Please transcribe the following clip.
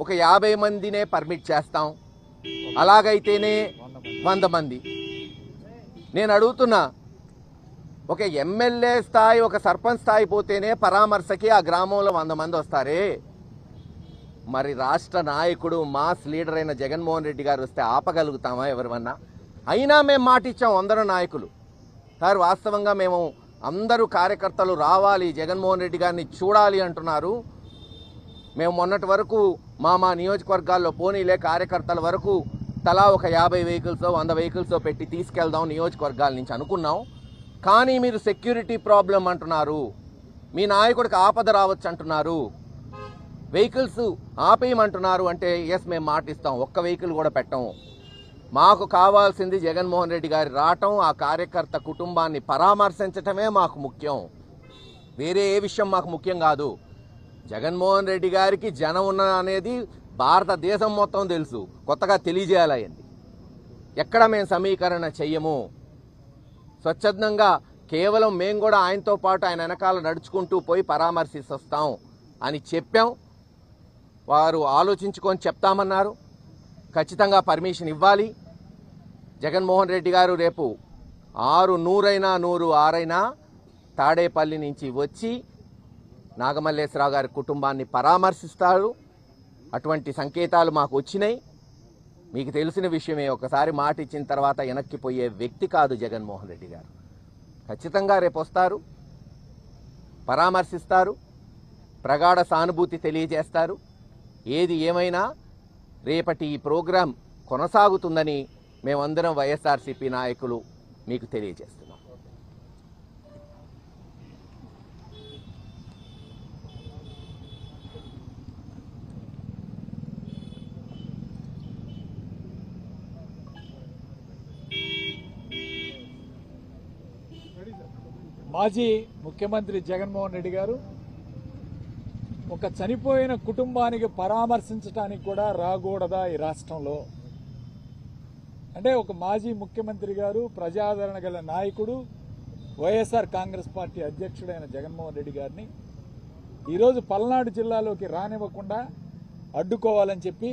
ఒక 50 మందినే పర్మిట్ చేస్తాం, అలాగైతేనే 100 మంది. నేను అడుగుతున్నా, ఒక ఎమ్మెల్యే స్థాయి ఒక సర్పంచ్ స్థాయి పోతేనే పరామర్శకి ఆ గ్రామంలో 100 మంది వస్తారే, మరి రాష్ట్ర నాయకుడు మాస్ లీడర్ అయిన జగన్మోహన్ రెడ్డి గారు వస్తే ఆపగలుగుతామా ఎవరివన్నా? అయినా మేము మాట ఇచ్చాం అందరూ నాయకులు. సార్ వాస్తవంగా మేము అందరూ కార్యకర్తలు రావాలి, జగన్మోహన్ రెడ్డి గారిని చూడాలి అంటున్నారు. మేము మొన్నటి వరకు మా నియోజకవర్గాల్లో పోనీలే కార్యకర్తల వరకు తలా ఒక 50 వెహికల్స్ 100 వెహికల్స్ పెట్టి తీసుకెళ్దాం నియోజకవర్గాల నుంచి అనుకున్నాం. కానీ మీరు సెక్యూరిటీ ప్రాబ్లం అంటున్నారు, మీ నాయకుడికి ఆపద రావచ్చు అంటున్నారు, వెహికల్స్ ఆపేయమంటున్నారు. అంటే ఎస్ మేము మాటిస్తాం, ఒక్క వెహికల్ కూడా పెట్టము. మాకు కావాల్సింది జగన్మోహన్ రెడ్డి గారి రావటం, ఆ కార్యకర్త కుటుంబాన్ని పరామర్శించటమే మాకు ముఖ్యం. వేరే ఏ విషయం మాకు ముఖ్యం కాదు. జగన్మోహన్ రెడ్డి గారికి జనం ఉన్న అనేది భారతదేశం మొత్తం తెలుసు, కొత్తగా తెలియజేయాలయ్యింది. ఎక్కడ మేము సమీకరణ చెయ్యము, స్వచ్ఛందంగా కేవలం మేము కూడా ఆయనతో పాటు ఆయన వెనకాల నడుచుకుంటూ పోయి పరామర్శిస్తాం అని చెప్పాం. వారు ఆలోచించుకొని చెప్తామన్నారు. ఖచ్చితంగా పర్మిషన్ ఇవ్వాలి. జగన్మోహన్ రెడ్డి గారు రేపు 100 తాడేపల్లి నుంచి వచ్చి నాగమల్లేశ్వరరావు గారి కుటుంబాన్ని పరామర్శిస్తారు. అటువంటి సంకేతాలు మాకు వచ్చినాయి. మీకు తెలిసిన విషయమే, ఒకసారి మాట ఇచ్చిన తర్వాత వెనక్కిపోయే వ్యక్తి కాదు జగన్మోహన్ రెడ్డి గారు. ఖచ్చితంగా రేపు వస్తారు, పరామర్శిస్తారు, ప్రగాఢ సానుభూతి తెలియజేస్తారు. ఏది ఏమైనా రేపటి ఈ ప్రోగ్రాం కొనసాగుతుందని మేమందరం వైఎస్ఆర్సీపీ నాయకులు మీకు తెలియజేస్తున్నాం. మాజీ ముఖ్యమంత్రి జగన్మోహన్ రెడ్డి గారు ఒక చనిపోయిన కుటుంబానికి పరామర్శించడానికి కూడా రాకూడదా ఈ రాష్ట్రంలో? అంటే ఒక మాజీ ముఖ్యమంత్రి గారు, ప్రజాదరణ గల నాయకుడు, వైఎస్ఆర్ కాంగ్రెస్ పార్టీ అధ్యక్షుడైన జగన్మోహన్ రెడ్డి గారిని ఈరోజు పల్నాడు జిల్లాలోకి రానివ్వకుండా అడ్డుకోవాలని చెప్పి